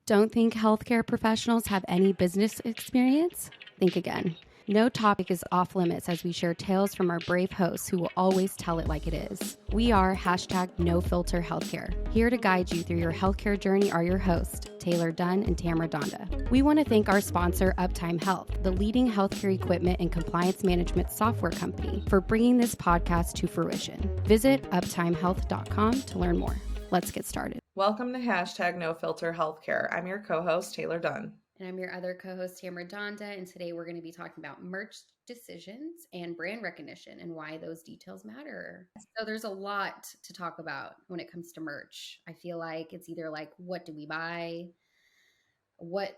Don't think healthcare professionals have any business experience? Think again. No topic is off limits as we share tales from our brave hosts who will always tell it like it is. We are #NoFilterHealthcare. Here to guide you through your healthcare journey are your hosts, Taylor Dunn and Tamara Donda. We want to thank our sponsor, Uptime Health, the leading healthcare equipment and compliance management software company, for bringing this podcast to fruition. Visit uptimehealth.com to learn more. Let's get started. Welcome to #NoFilterHealthcare. I'm your co-host, Taylor Dunn. And I'm your other co-host, Tamara Donda, and today we're going to be talking about merch decisions and brand recognition and why those details matter. So there's a lot to talk about when it comes to merch. I feel like it's either like, what do we buy? What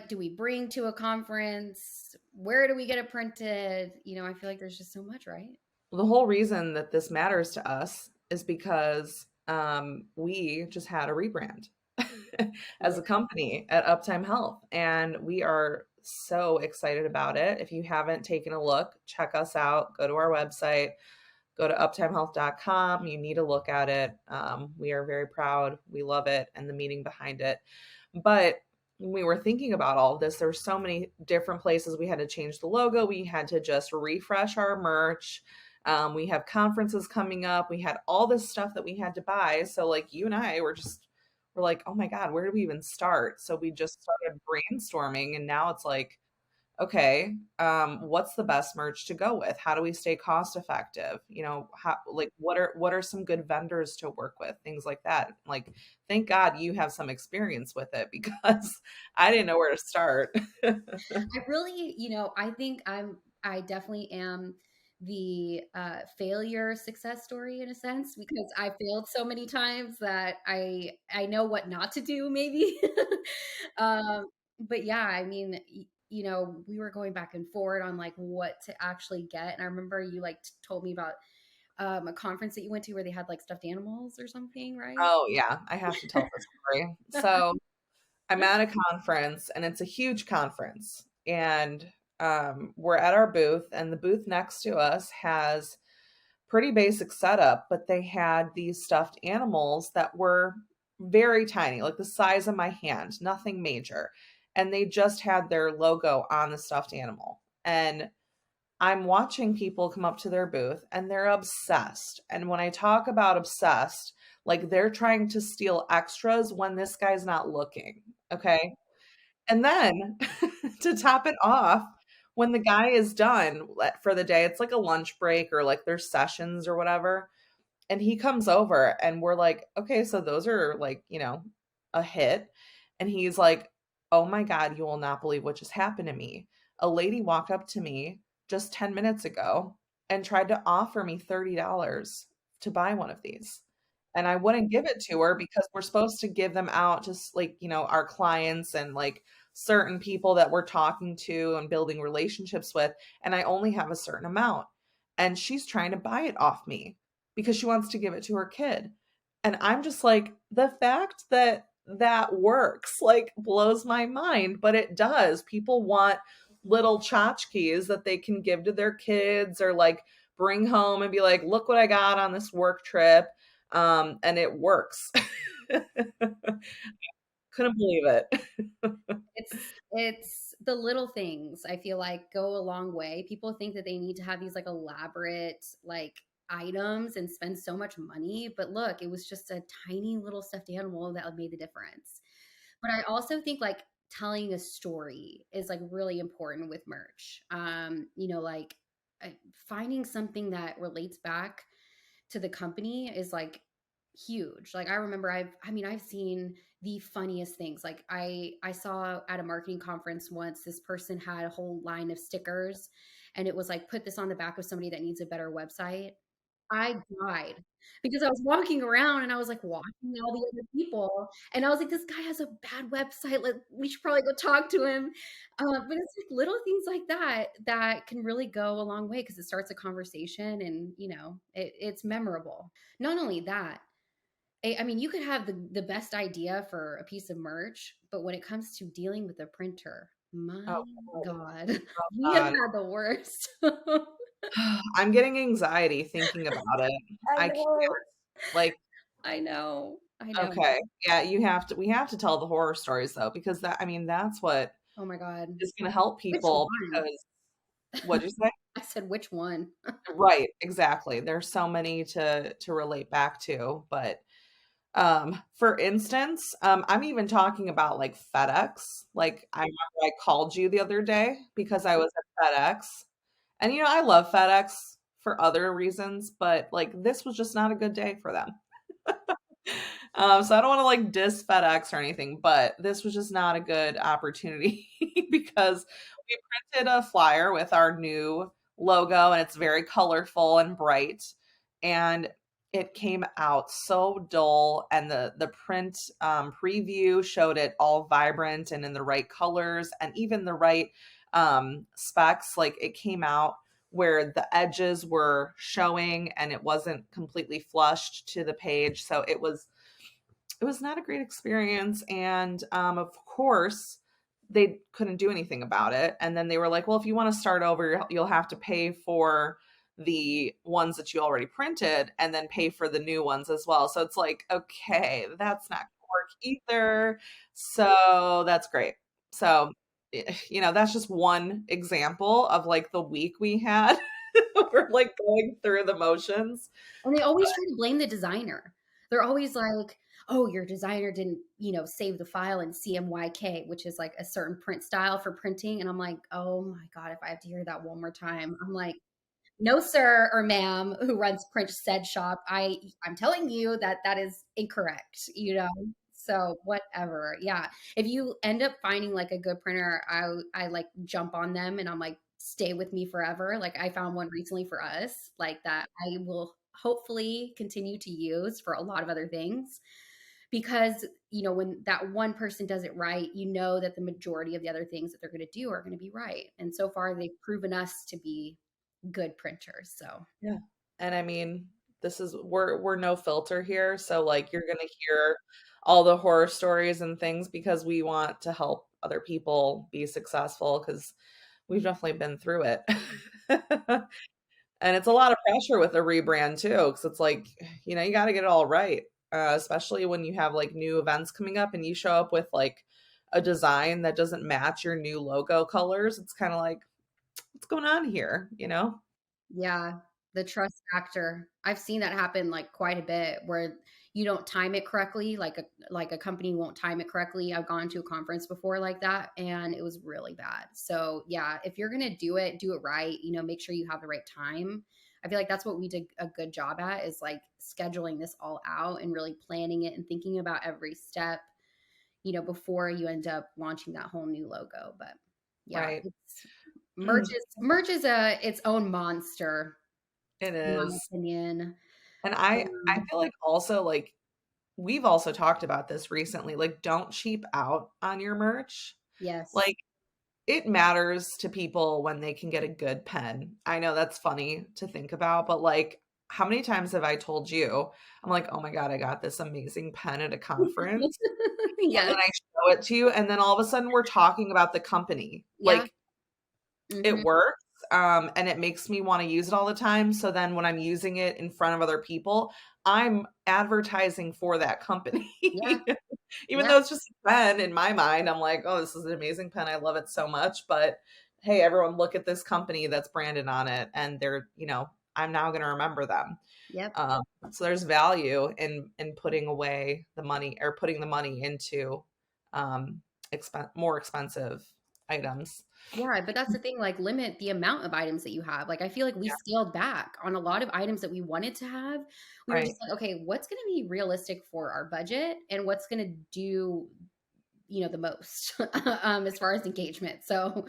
do we bring to a conference? Where do we get it printed? You know, I feel like there's just so much, right? The whole reason that this matters to us is because we just had a rebrand as a company at Uptime Health, and we are so excited about it. If you haven't taken a look, check us out. Go to our website, go to uptimehealth.com. You need to look at it. We are very proud. We love it and the meaning behind it. But when we were thinking about all of this, there's so many different places we had to change the logo. We had to just refresh our merch. We have conferences coming up. We had all this stuff that we had to buy. So like you and I we're like, oh my God, where do we even start? So we just started brainstorming, and now it's like, okay, what's the best merch to go with? How do we stay cost effective? You know, what are some good vendors to work with? Things like that. Like, thank God you have some experience with it, because I didn't know where to start. I really, I definitely am the failure success story in a sense, because I failed so many times that I know what not to do maybe. But yeah, I mean, we were going back and forward on like what to actually get. And I remember you like told me about a conference that you went to where they had like stuffed animals or something, right? Oh yeah, I have to tell the story. So I'm at a conference, and it's a huge conference, and we're at our booth, and the booth next to us has pretty basic setup, but they had these stuffed animals that were very tiny, like the size of my hand, nothing major. And they just had their logo on the stuffed animal. And I'm watching people come up to their booth, and they're obsessed. And when I talk about obsessed, like they're trying to steal extras when this guy's not looking. Okay. And then to top it off, when the guy is done for the day, it's like a lunch break or like their sessions or whatever. And he comes over, and we're like, okay, so those are like, a hit. And he's like, oh my God, you will not believe what just happened to me. A lady walked up to me just 10 minutes ago and tried to offer me $30 to buy one of these. And I wouldn't give it to her because we're supposed to give them out to like, our clients and like certain people that we're talking to and building relationships with. And I only have a certain amount. And she's trying to buy it off me because she wants to give it to her kid. And I'm just like, the fact that that works like blows my mind, but it does. People want little tchotchkes that they can give to their kids or like bring home and be like, look what I got on this work trip. And it works. Couldn't believe it. It's the little things I feel like go a long way. People think that they need to have these like elaborate like items and spend so much money, but look, it was just a tiny little stuffed animal that made the difference. But I also think like telling a story is like really important with merch. Like finding something that relates back to the company is like huge. Like I remember I've seen the funniest things. Like I saw at a marketing conference once, this person had a whole line of stickers, and it was like, put this on the back of somebody that needs a better website. I died because I was walking around and I was like watching all the other people, and I was like, this guy has a bad website. We should probably go talk to him. But it's like little things like that that can really go a long way because it starts a conversation, and it's memorable. Not only that, I mean, you could have the best idea for a piece of merch, but when it comes to dealing with a printer, my Oh, God, we have God. had the worst. I'm getting anxiety thinking about it. I can't. Like, I know. I know. Okay. Yeah, we have to tell the horror stories though, because I mean, that's what Oh my God. is going to help Which people one? because what'd you say? I said, which one? Right, exactly. There's so many to relate back to, but for instance, I'm even talking about like FedEx. Like I remember I called you the other day because I was at FedEx. And I love FedEx for other reasons, but like this was just not a good day for them. So I don't want to like diss FedEx or anything, but this was just not a good opportunity because we printed a flyer with our new logo and it's very colorful and bright. And it came out so dull, and the print preview showed it all vibrant and in the right colors and even the right specs. Like it came out where the edges were showing and it wasn't completely flushed to the page. So it was not a great experience. And of course, they couldn't do anything about it. And then they were like, well, if you want to start over, you'll have to pay for the ones that you already printed and then pay for the new ones as well. So it's like, okay, that's not going to work either. So that's great. So, that's just one example of like the week we had. We're like going through the motions. And they always try to blame the designer. They're always like, oh, your designer didn't, save the file in CMYK, which is like a certain print style for printing. And I'm like, oh my God, if I have to hear that one more time, I'm like, no, sir or ma'am who runs Print Said Shop. I'm telling you that that is incorrect. So whatever. Yeah. If you end up finding like a good printer, I like jump on them and I'm like, stay with me forever. Like I found one recently for us, like that I will hopefully continue to use for a lot of other things. Because, when that one person does it right, you know that the majority of the other things that they're going to do are going to be right. And so far, they've proven us to be good printers. So, Yeah. And I mean, we're no filter here, so like you're gonna hear all the horror stories and things because we want to help other people be successful because we've definitely been through it. And it's a lot of pressure with a rebrand too, because it's like, you got to get it all right, especially when you have like new events coming up and you show up with like a design that doesn't match your new logo colors. It's kind of like, what's going on here? yeah, the trust factor. I've seen that happen like quite a bit where you don't time it correctly, like a company won't time it correctly. I've gone to a conference before like that and it was really bad. So, yeah, if you're going to do it right, make sure you have the right time. I feel like that's what we did a good job at is like scheduling this all out and really planning it and thinking about every step, before you end up launching that whole new logo. But yeah, Right. it's merge is its own monster It in my is. opinion. And I Um, feel like also like we've also talked about this recently, like don't cheap out on your merch. yes. Like it matters to people when they can get a good pen. I know that's funny to think about, but like how many times have I told you, I'm like, "Oh my God, I got this amazing pen at a conference." And Yes. then I show it to you and then all of a sudden we're talking about the company. Yeah. Like it Mhm. works, and it makes me wanna use it all the time, so then when I'm using it in front of other people, I'm advertising for that company. Yeah. Even Yeah. though it's just a pen, in my mind, I'm like, "Oh, this is an amazing pen, I love it so much," but, "Hey, everyone look at this company that's branded on it," and I'm now gonna remember them. Yep. So there's value in putting away the money or putting the money into, um, more expensive items. Yeah, but that's the thing, like, limit the amount of items that you have. Like, I feel like we Yeah, scaled back on a lot of items that we wanted to have. We were right. just like, "Okay, what's gonna be realistic for our budget and what's gonna do, the most, as far as engagement?" So,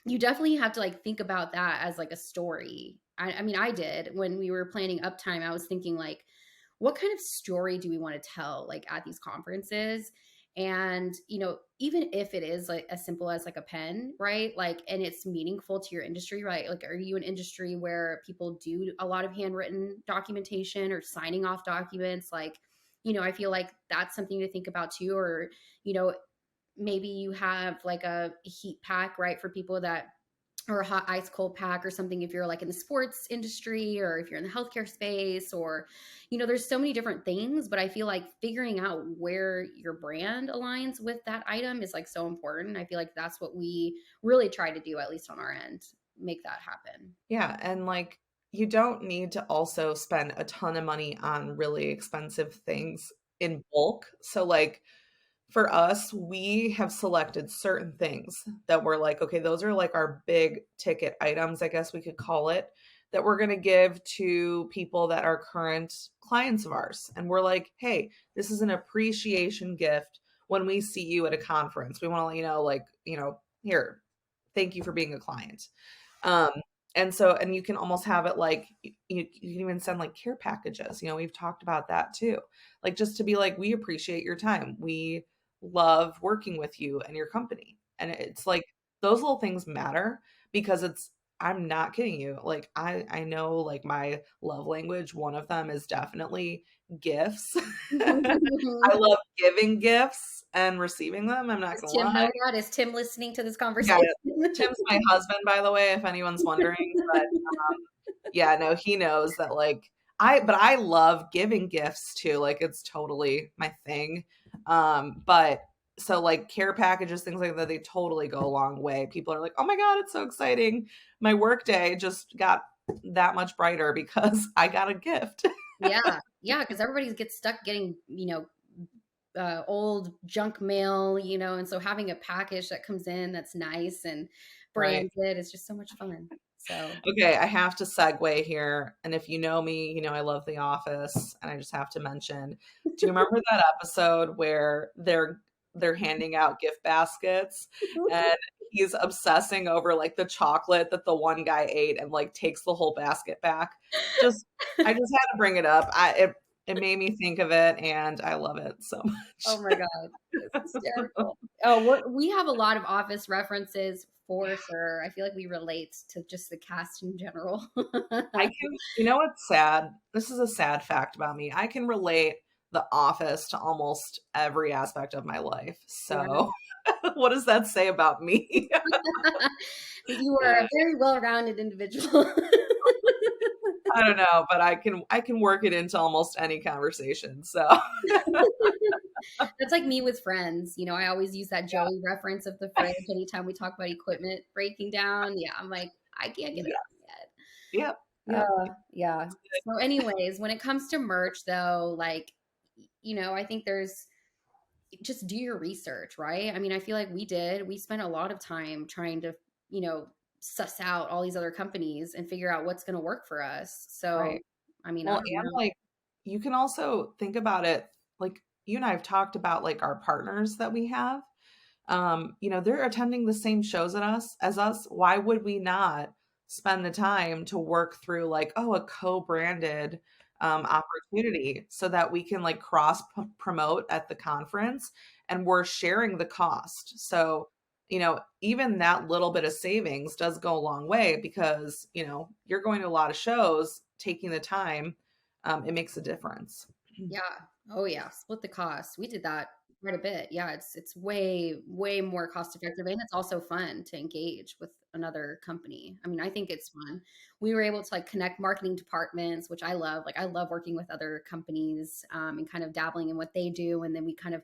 you definitely have to, like, think about that as, like, a story. I mean, I did. When we were planning Uptime, I was thinking, like, what kind of story do we wanna tell, like, at these conferences? And, even if it is, like, as simple as, like, a pen, right? Like, and it's meaningful to your industry, right? Like, are you an industry where people do a lot of handwritten documentation or signing off documents? Like, I feel like that's something to think about too. Or, you know, maybe you have like a heat pack, right, for people that or a hot ice cold pack or something if you're like in the sports industry or if you're in the healthcare space, or there's so many different things, but I feel like figuring out where your brand aligns with that item is like so important. I feel like that's what we really try to do, at least on our end, make that happen. Yeah, and like you don't need to also spend a ton of money on really expensive things in bulk. So like for us, we have selected certain things that we're like, okay, those are like our big ticket items, I guess we could call it, that we're going to give to people that are current clients of ours. And we're like, hey, this is an appreciation gift when we see you at a conference. We want to let you know, like, here, thank you for being a client. Um, and you can almost have it like you can even send like care packages. We've talked about that too. Like just to be like, we appreciate your time. We love working with you and your company. And it's like those little things matter because I'm not kidding you. Like I know like my love language, one of them is definitely gifts. I love giving gifts and receiving them. I'm not Does gonna Tim know lie. that? Is Tim listening to this Yeah, conversation? Tim's my husband, by the way, if anyone's wondering. But yeah, no, he knows that like but I love giving gifts too. Like it's totally my thing. But so like care packages, things like that, they totally go a long way. People are like, oh my God, it's so exciting. My work day just got that much brighter because I got a gift. Yeah, yeah, because everybody gets stuck getting, old junk mail, and so having a package that comes in that's nice and Right. branded is just so much fun. So, Okay, I have to segue here. And if you know me, you know I love The Office, and I just have to mention, do you remember that episode where they're handing out gift baskets and he's obsessing over like the chocolate that the one guy ate and like takes the whole basket back? Just I just had to bring it up. It made me think of it and I love it so oh much. my God, it's hysterical. Oh, we have a lot of Office references for sure. I feel like we relate to just the cast in general. I can, you know what's sad? This is a sad fact about me. I can relate The Office to almost every aspect of my life. Yeah. So, what does that say about me? You are a very well-rounded individual. I don't know, but I can work it into almost any conversation. So, That's like me with Friends. I always use that yeah, Joey reference of the fridge anytime we talk about equipment breaking down. Yeah, I'm like, I can't get it yeah, out yet. yep, yep. Yeah. So, anyways, when it comes to merch, though, like, I think there's just do your research, right? I mean, I feel like we spent a lot of time trying to, you know, suss out all these other companies and figure out what's going to work for us. So, Right. I mean, I Well, don't and know. like you can also think about it like you and I have talked about like our partners that we have. They're attending the same shows as us. Why would we not spend the time to work through like, oh, a co-branded opportunity so that we can like cross promote at the conference and we're sharing the cost. So, even that little bit of savings does go a long way because, you're going to a lot of shows, taking the time, it makes a difference. Yeah. Oh yeah. Split the cost. We did that quite a bit. Yeah. It's way, way more cost effective. And it's also fun to engage with another company. I mean, I think it's fun. We were able to like connect marketing departments, which I love. Like I love working with other companies and kind of dabbling in what they do. And then we kind of,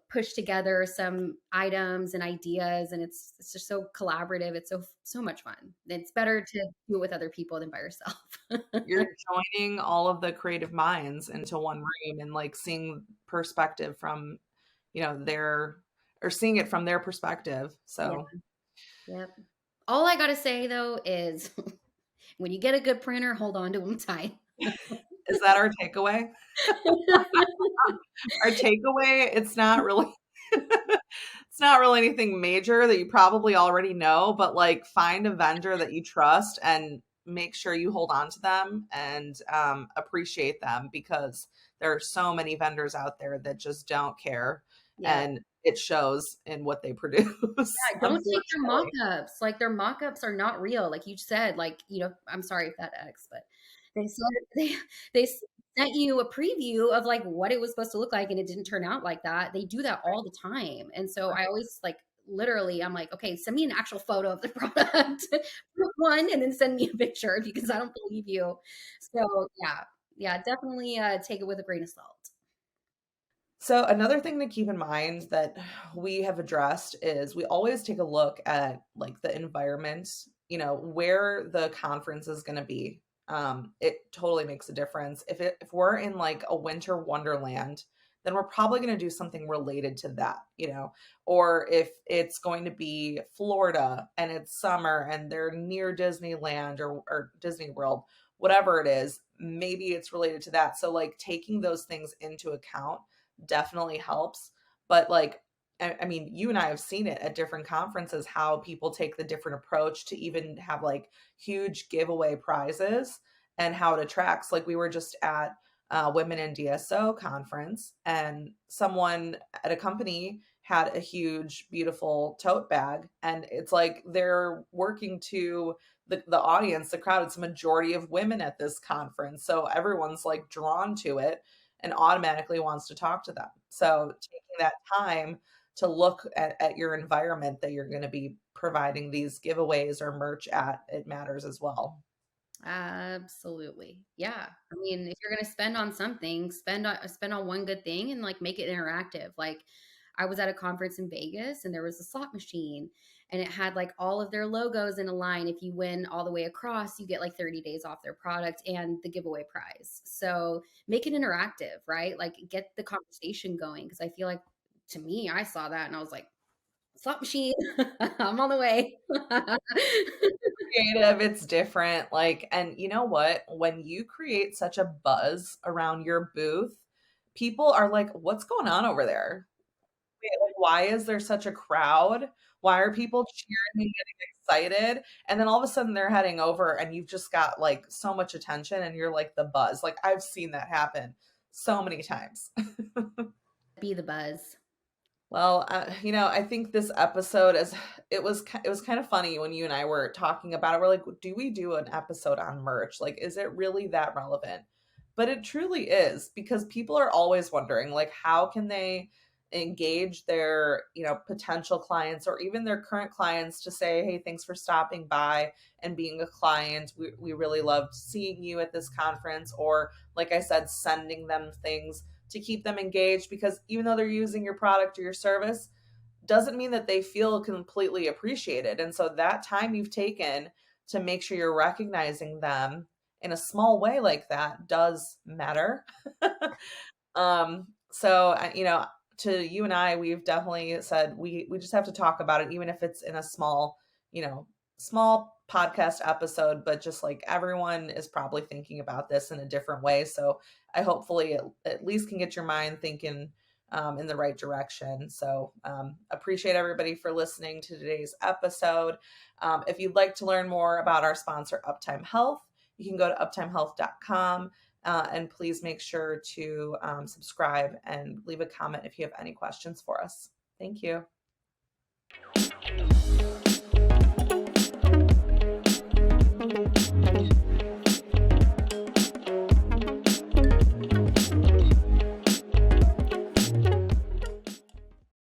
push together some items and ideas, and it's just so collaborative. It's so much fun. It's better to do it with other people than by yourself. You're joining all of the creative minds into one room and like seeing perspective from, their or seeing it from their perspective. Yeah. So, Yep. All I gotta say though is when you get a good printer, hold on to them tight. is that our takeaway? Our takeaway, it's not really anything major that you probably already know, but like find a vendor that you trust and make sure you hold on to them and appreciate them because there are so many vendors out there that just don't care Yeah. and it shows in what they produce, Yeah, don't take their unfortunately. mock-ups. Like their mock-ups are not real. Like you said, like, I'm sorry if that X, but they said they sent you a preview of like what it was supposed to look like and it didn't turn out like that. They do that all the time. And so I always like literally, I'm like, okay, send me an actual photo of the product, one, and then send me a picture because I don't believe you. So yeah, definitely take it with a grain of salt. So another thing to keep in mind that we have addressed is we always take a look at like the environment, where the conference is going to be. It totally makes a difference. If we're in like a winter wonderland, then we're probably going to do something related to that, or if it's going to be Florida and it's summer and they're near Disneyland or Disney World, whatever it is, maybe it's related to that. So like taking those things into account definitely helps. But like, I mean, you and I have seen it at different conferences, how people take the different approach to even have like huge giveaway prizes and how it attracts. Like we were just at Women in DSO conference, and someone at a company had a huge, beautiful tote bag. And it's like they're working to the audience, the crowd. It's a majority of women at this conference. So everyone's like drawn to it and automatically wants to talk to them. So taking that time to look at your environment that you're going to be providing these giveaways or merch at, it matters as well. Absolutely. Yeah. I mean, if you're going to spend on something, spend on one good thing and like make it interactive. Like I was at a conference in Vegas and there was a slot machine and it had like all of their logos in a line. If you win all the way across, you get like 30 days off their product and the giveaway prize. So make it interactive, right? Like get the conversation going. Because I feel like to me, I saw that and I was like, slot machine, I'm on the way. Creative, it's different. Like, and you know what? When you create such a buzz around your booth, people are like, what's going on over there? Like, why is there such a crowd? Why are people cheering and getting excited? And then all of a sudden they're heading over and you've just got like so much attention and you're like the buzz. Like I've seen that happen so many times. Be the buzz. Well, I think this episode it was kind of funny when you and I were talking about it. We're like, do we do an episode on merch? Like, is it really that relevant? But it truly is, because people are always wondering, like, how can they engage their, potential clients or even their current clients to say, hey, thanks for stopping by and being a client. We really loved seeing you at this conference. Or like I said, sending them things to keep them engaged, because even though they're using your product or your service, doesn't mean that they feel completely appreciated. And so that time you've taken to make sure you're recognizing them in a small way like that does matter. So, to you and I, we've definitely said we just have to talk about it, even if it's in a small podcast episode, but just like everyone is probably thinking about this in a different way. So I hopefully it at least can get your mind thinking in the right direction. So appreciate everybody for listening to today's episode. If you'd like to learn more about our sponsor, Uptime Health, you can go to uptimehealth.com. And please make sure to subscribe and leave a comment if you have any questions for us. Thank you.